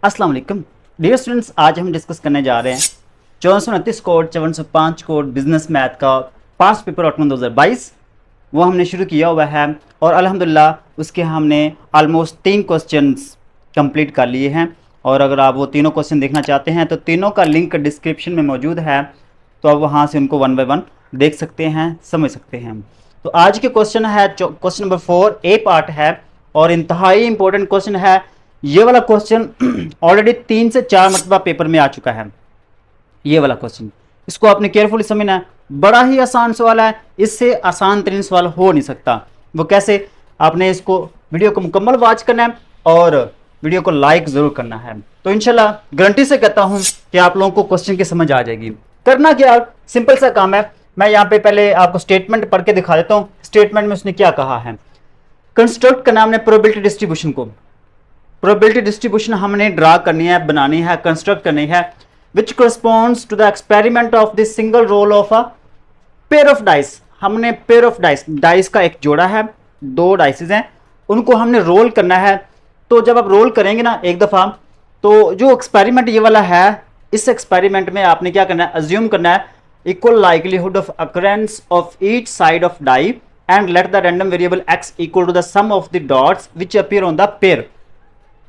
अस्सलाम वालेकुम dear students, आज हम डिस्कस करने जा रहे हैं 1429 कोड 5405 कोड बिजनेस मैथ का पास्ट पेपर आउटकम 2022। वो हमने शुरू किया हुआ है और अल्हम्दुलिल्लाह उसके हमने ऑलमोस्ट 3 क्वेश्चंस कंप्लीट कर लिए हैं। और अगर आप वो तीनों क्वेश्चन देखना चाहते हैं तो तीनों का लिंक डिस्क्रिप्शन में मौजूद है, तो आप वहाँ से उनको 1 बाय 1 देख सकते हैं, समझ सकते हैं। तो आज के क्वेश्चन है क्वेश्चन नंबर 4 ए पार्ट है और इंतहाई इंपॉर्टेंट क्वेश्चन है। ये वाला क्वेश्चन ऑलरेडी 3 से 4 मरतबा पेपर में आ चुका है। ये वाला क्वेश्चन इसको आपने केयरफुली समझना है। बड़ा ही आसान सवाल है, इससे आसान तरीन सवाल हो नहीं सकता। वो कैसे? आपने इसको वीडियो को मुकम्मल वॉच करना है और वीडियो को लाइक जरूर करना है। तो इंशाल्लाह गारंटी से कहता हूं कि आप लोगों को क्वेश्चन की समझ आ जाएगी। करना क्या, सिंपल सा काम है। मैं यहाँ पे पहले आपको स्टेटमेंट पढ़ के दिखा देता हूँ। स्टेटमेंट में उसने क्या कहा है। कंस्ट्रक्ट करना हमने प्रोबेबिलिटी डिस्ट्रीब्यूशन को। प्रोबेबिलिटी डिस्ट्रीब्यूशन हमने ड्रा करनी है, बनानी है, कंस्ट्रक्ट करनी है, which corresponds to the experiment of this single roll of a pair of dice. हमने पेयर ऑफ डाइस का एक जोड़ा है, 2 डाइसेस हैं, उनको हमने रोल करना है। तो जब आप रोल करेंगे ना एक दफ़ा, तो जो एक्सपेरिमेंट ये वाला है, इस एक्सपेरिमेंट में आपने क्या करना है, अज्यूम करना है equal likelihood of occurrence of each side of die and let the random variable x equal to the sum of the dots which appear on the pair.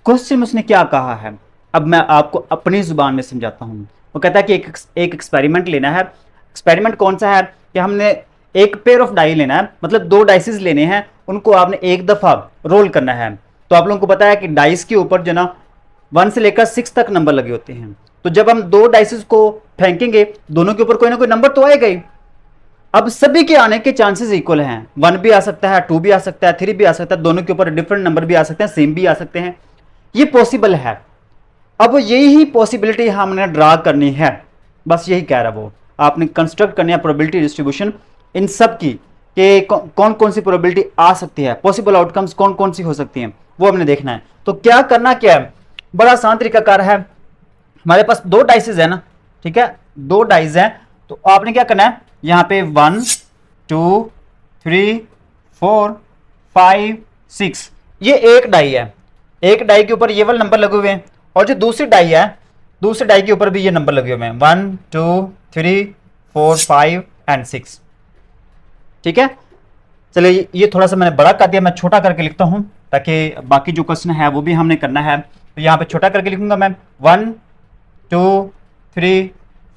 Question में उसने क्या कहा है, अब मैं आपको अपनी जुबान में समझाता हूँ। वो कहता है कि एक एक्सपेरिमेंट लेना है। एक्सपेरिमेंट कौन सा है कि हमने एक पेयर ऑफ डाई लेना है, मतलब 2 डाइसेस लेने हैं, उनको आपने एक दफ़ा रोल करना है। तो आप लोगों को पता है कि डाइस के ऊपर जो ना 1 से लेकर 6 तक नंबर लगे होते हैं। तो जब हम 2 डाइसेस को फेंकेंगे, दोनों के ऊपर कोई ना कोई नंबर तो आएगा ही। अब सभी के आने के चांसेस इक्वल हैं। 1 भी आ सकता है, 2 भी आ सकता है, 3 भी आ सकता है, दोनों के ऊपर डिफरेंट नंबर भी आ सकते हैं, सेम भी आ सकते हैं। ये पॉसिबल है। अब यही पॉसिबिलिटी हमने ड्रा करनी है, बस यही कह रहा वो। आपने कंस्ट्रक्ट करनी है प्रोबेबिलिटी डिस्ट्रीब्यूशन इन सब की, कि कौन कौन सी प्रोबेबिलिटी आ सकती है, पॉसिबल आउटकम्स कौन कौन सी हो सकती हैं, वो हमने देखना है। तो क्या करना क्या है, बड़ा आसान तरीकाकार है। हमारे पास 2 डाइसेस है ना, ठीक है, 2 डाइस हैं। तो आपने क्या करना है, यहाँ पे 1 2 3 4 5 6, ये एक डाई है। एक डाई के ऊपर ये वाले नंबर लगे हुए हैं, और जो दूसरी डाई है, दूसरी डाई के ऊपर भी ये नंबर लगे हुए हैं, 1 2 3 4 5 एंड 6। ठीक है, चलिए ये थोड़ा सा मैंने बड़ा कर दिया, मैं छोटा करके लिखता हूं ताकि बाकी जो क्वेश्चन है वो भी हमने करना है। तो यहाँ पे छोटा करके लिखूंगा मैं, 1 2 3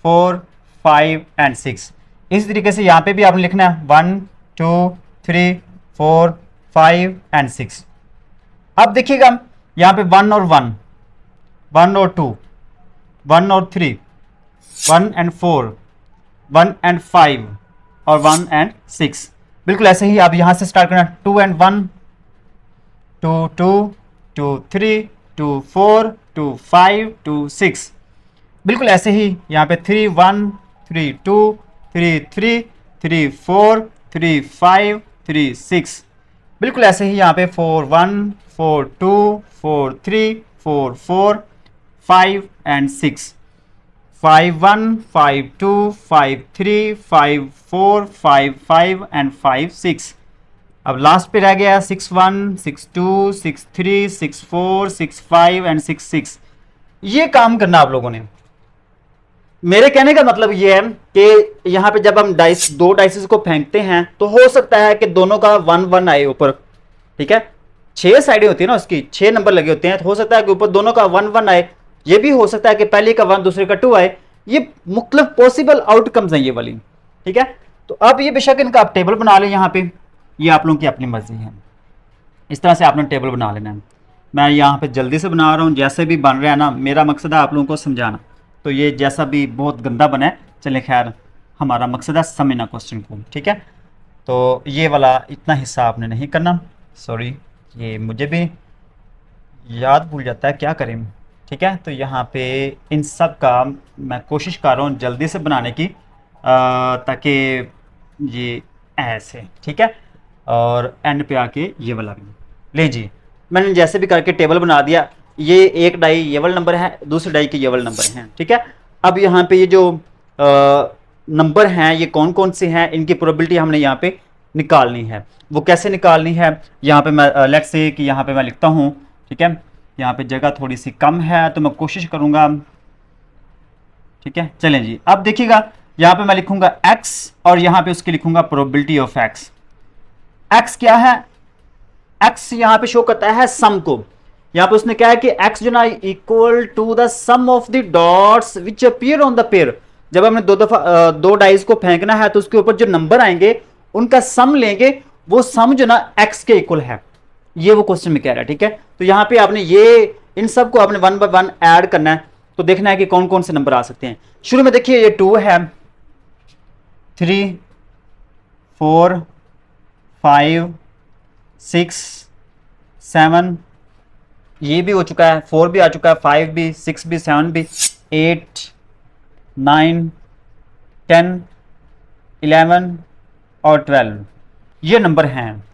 4 5 एंड 6। इस तरीके से यहाँ पे भी आपने लिखना है 1 2 3 4 5 एंड 6। अब देखिएगा यहाँ पे 1 और 1, 1 और 2, 1 और 3, 1 एंड 4, 1 एंड 5 और 1 एंड 6। बिल्कुल ऐसे ही आप यहाँ से स्टार्ट करना, 2 एंड 1, 2 2 2 3 2 4 2 5 2 6। बिल्कुल ऐसे ही यहाँ पे 3 1 3 2 3 3 3 4 3 5 3 6। बिल्कुल ऐसे ही यहाँ पे 4 1 4 2 4 3 4 4 5 एंड 6, 5 1 5 2 5 3 5 4 5 5 एंड 5 6। अब लास्ट पे रह गया 6 1 6 2 6 3 6 4 6 5 एंड 6 6। ये काम करना आप लोगों ने। मेरे कहने का मतलब ये है कि यहाँ पे जब हम 2 डाइसेस को फेंकते हैं तो हो सकता है कि दोनों का 1 1 आए ऊपर। ठीक है, 6 साइडें होती है ना, उसकी 6 नंबर लगे होते हैं, तो हो सकता है कि ऊपर दोनों का 1 1 आए। ये भी हो सकता है कि पहले का 1 दूसरे का 2 आए। ये मुख्तलिफ पॉसिबल आउटकम्स हैं ये वाली। ठीक है, तो अब ये बेशक इनका आप टेबल बना लें। यहाँ पे ये आप लोगों की अपनी मर्जी है, इस तरह से आपने टेबल बना लेना है। मैं यहाँ पे जल्दी से बना रहा हूँ, जैसे भी बन रहा है ना, मेरा मकसद है आप लोगों को समझाना। तो ये जैसा भी बहुत गंदा बना है, चले खैर, हमारा मकसद है समझना क्वेश्चन को। ठीक है, तो ये वाला इतना हिस्सा आपने नहीं करना, सॉरी, ये मुझे भी याद भूल जाता है, क्या करें। ठीक है, तो यहाँ पे इन सब का मैं कोशिश कर रहा हूँ जल्दी से बनाने की, ताकि ये ऐसे, ठीक है, और एंड पे आके ये वाला भी ले जी। मैंने जैसे भी करके टेबल बना दिया। ये एक डाई ये वाला नंबर है, दूसरी डाई के ये वाला नंबर हैं। ठीक है, अब यहाँ पे ये जो नंबर हैं ये कौन कौन से हैं, इनकी प्रोबेबिलिटी हमने यहाँ पे निकालनी है। वो कैसे निकालनी है, यहाँ पे मैं लेट्स से कि यहाँ पे मैं लिखता हूँ, ठीक है, यहाँ पे जगह थोड़ी सी कम है तो मैं कोशिश करूँगा। ठीक है, चलें जी। अब देखिएगा यहाँ पे मैं लिखूंगा x और यहाँ पे उसकी लिखूंगा प्रोबेबिलिटी ऑफ x। x क्या है? x यहाँ पे शो करता है सम को। यहाँ पे उसने क्या है कि x जो ना equal to the sum of the dots which appear on the pair. जब हमने दो डाइस को फेंकना है तो उसके ऊपर जो नंबर आएंगे उनका सम लेंगे, वो सम जो ना x के इक्वल है, ये वो क्वेश्चन में कह रहा है। ठीक है, तो यहाँ पे आपने ये इन सब को आपने 1 बाय 1 ऐड करना है, तो देखना है कि कौन कौन से नंबर आ सकते हैं। शुरू में देखिए ये 2 है, 3 4 5 6 7, ये भी हो चुका है, 4 भी आ चुका है, 5 भी, 6 भी, 7 भी, 8 9 10 11 और 12, ये नंबर हैं।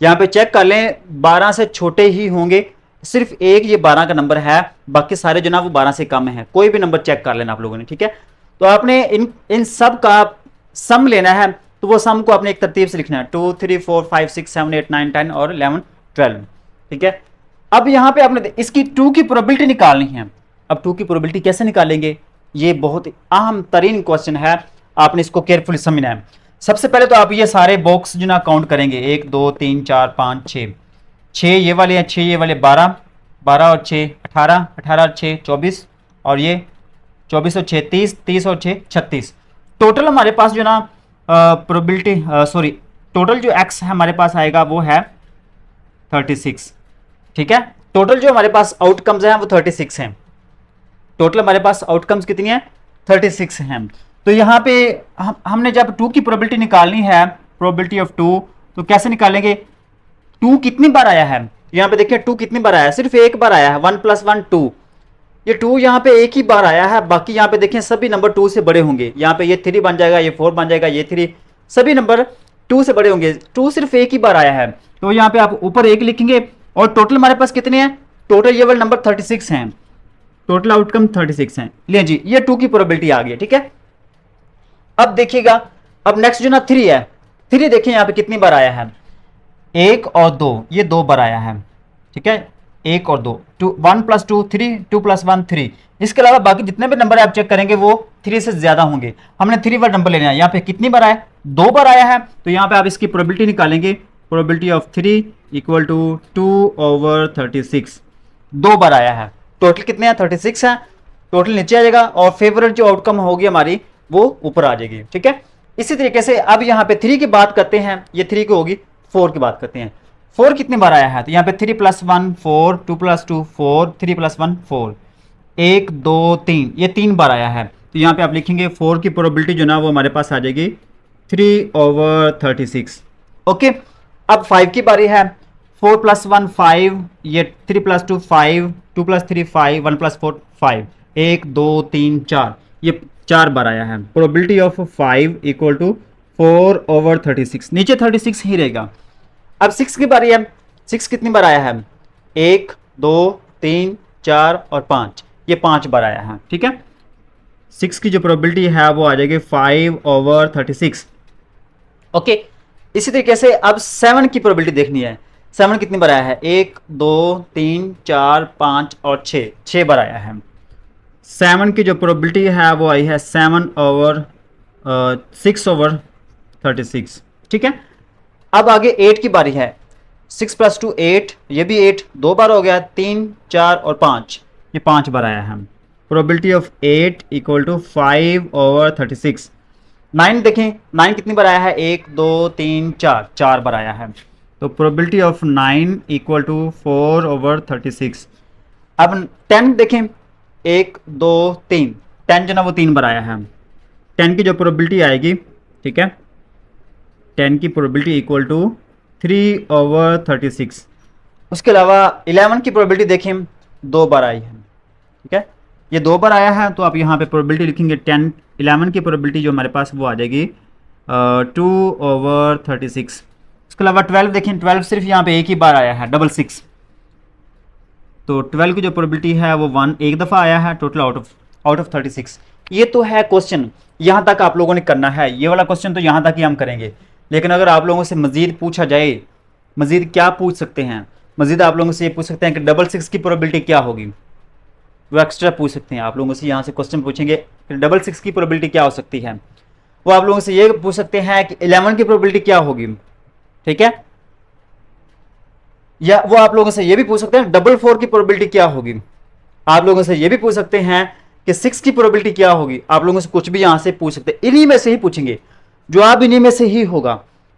यहाँ पे चेक कर लें, 12 से छोटे ही होंगे, सिर्फ एक ये 12 का नंबर है, बाकी सारे जो ना वो 12 से कम है। कोई भी नंबर चेक कर लेना आप लोगों ने। ठीक है, तो आपने इन सब का सम लेना है, तो वो सम को आपने एक तरतीब से लिखना है, 2 3 4 5 6 7 8 9 10 और 11 12। ठीक है, अब यहाँ पे आपने इसकी 2 की प्रोबेबिलिटी निकालनी है। अब 2 की प्रोबेबिलिटी कैसे निकालेंगे, ये बहुत अहम तरीन क्वेश्चन है, आपने इसको केयरफुली समझना है। सबसे पहले तो आप ये सारे बॉक्स जो ना काउंट करेंगे, 1 2 3 4 5 6 ये वाले हैं, 6 ये वाले, 12 12 और 6 18 18 और 6 24 और ये 24 और 6 30 30 और 6 36। टोटल हमारे पास जो ना प्रोबेबिलिटी टोटल जो x है हमारे पास आएगा वो है 36। ठीक है, टोटल जो हमारे पास आउटकम्स हैं वो 36 हैं। टोटल हमारे पास आउटकम्स कितनी है? 36 हैं। तो यहाँ पे हमने जब 2 की प्रोबेबिलिटी निकालनी है, प्रोबेबिलिटी ऑफ 2, तो कैसे निकालेंगे? 2 कितनी बार आया है? यहाँ पे देखिए 2 कितनी बार आया है? सिर्फ एक बार आया है, 1 + 1 2। ये 2 यहाँ पे एक ही बार आया है, बाकी यहाँ पे देखें सभी नंबर 2 से बड़े होंगे। यहाँ पे ये 3 बन जाएगा, ये 4 बन जाएगा, ये 3, सभी नंबर 2 से बड़े होंगे। 2 सिर्फ एक ही बार आया है, तो यहाँ पे आप ऊपर 1 लिखेंगे और टोटल हमारे पास कितने हैं? टोटल ये वाले नंबर 36 हैं, टोटल आउटकम 36 हैं। ले जी, ये 2 की प्रोबेबिलिटी आ गई। ठीक है, अब देखिएगा, अब नेक्स्ट जो ना 3 है। 3 देखिए यहाँ पे कितनी बार आया है? 1 और 2, ये 2 बार आया है। ठीक है, 1 और 2, 1 + 2 3, 2 + 1 3। इसके अलावा बाकी जितने भी नंबर आप चेक करेंगे वो 3 से ज्यादा होंगे। हमने 3 बार नंबर लेना है। यहाँ पे कितनी बार आया? 2 बार आया है, तो यहाँ पे आप इसकी प्रोबेबिलिटी निकालेंगे। Probability of 3 = 2/36। 2 बार आया है, टोटल कितने हैं? 36 है। टोटल नीचे आ जाएगा और फेवरेट जो आउटकम होगी हमारी वो ऊपर आ जाएगी। ठीक है, इसी तरीके से अब यहाँ पे 3 की बात करते हैं, ये 3 की होगी। 4 की बात करते हैं। 4 कितनी बार आया है? तो यहाँ पे 3 + 1 4, 2 + 2 4, 3 + 1 4, 1 2 3, ये 3 बार आया है। तो यहाँ पे आप लिखेंगे 4 की प्रोबेबिलिटी जो ना वो हमारे पास आ जाएगी 3/36। ओके, अब 5 की बारी है। 4 + 1 5, ये 3 + 2 5, 2 + 3 5, 1 + 4 5, 1 2 3 4, ये 4 बार आया है। प्रोबेबिलिटी ऑफ 5 = 4/36, नीचे 36 ही रहेगा। अब 6 की बारी है। 6 कितनी बार आया है? 1 2 3 4 और 5, ये 5 बार आया है। ठीक है, 6 की जो प्रोबेबिलिटी है वो आ जाएगी 5/36। ओके, इसी तरीके से अब 7 की प्रोबेबिलिटी देखनी है। 7 कितनी बार आया है? 1 2 3 4 5 और 6 बार आया है। 7 की जो प्रोबेबिलिटी है वो आई है 7/6/36। ठीक है, अब आगे 8 की बारी है। 6 + 2 8, ये भी 8 2 बार हो गया। 3 4 और 5, ये 5 बार आया है। Probability of 8 = 5/36। 9 देखें, 9 कितनी बार आया है? 1 2 3 4, 4 बार आया है। तो प्रोबेबिलिटी ऑफ 9 = 4/36। अब 10 देखें, 1 2 3, 10 जो ना वो 3 बार आया है। 10 की जो प्रोबेबिलिटी आएगी, ठीक है, 10 की प्रोबेबिलिटी = 3/36। उसके अलावा 11 की प्रोबेबिलिटी देखें, 2 बार आई है। ठीक है, ये 2 बार आया है, तो आप यहाँ पे प्रोबेबिलिटी लिखेंगे 11 की प्रोबेबिलिटी जो हमारे पास वो आ जाएगी 2/36। उसके अलावा 12 देखें, 12 सिर्फ यहाँ पे एक ही बार आया है, 66। तो 12 की जो प्रोबेबिलिटी है वो 1 दफ़ा आया है, टोटल आउट ऑफ 36। ये तो है क्वेश्चन, यहाँ तक आप लोगों ने करना है। ये वाला क्वेश्चन तो यहाँ तक ही हम करेंगे, लेकिन अगर आप लोगों से मज़ीद पूछा जाए, मज़ीद क्या पूछ सकते हैं, मजीद आप लोगों से ये पूछ सकते हैं कि डबल 6 की प्रोबेबिलिटी क्या होगी, वो एक्स्ट्रा पूछ सकते हैं। आप लोगों से यहाँ से क्वेश्चन पूछेंगे कि डबल 6 की प्रोबेबिलिटी क्या हो सकती है। वो आप लोगों से ये पूछ सकते हैं कि 11 की प्रोबेबिलिटी क्या होगी, ठीक है। या वो आप लोगों से ये भी पूछ सकते हैं डबल 4 की प्रोबेबिलिटी क्या होगी। आप लोगों से ये भी पूछ सकते हैं कि 6 की प्रोबेबिलिटी क्या होगी। आप लोगों से कुछ भी यहां से पूछ सकते हैं, इन्हीं में से ही पूछेंगे, जवाब इन्हीं में से ही होगा।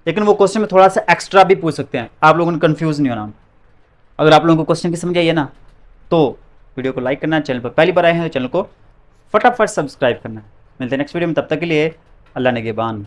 लेकिन वो क्वेश्चन में थोड़ा सा एक्स्ट्रा भी पूछ सकते हैं, आप लोगों ने कंफ्यूज नहीं होना। अगर आप लोगों को क्वेश्चन की समझ आई है ना, तो वीडियो को लाइक करना, चैनल पर पहली बार आए हैं तो चैनल को फटाफट सब्सक्राइब करना। मिलते हैं नेक्स्ट वीडियो में, तब तक के लिए अल्लाह निगहबान।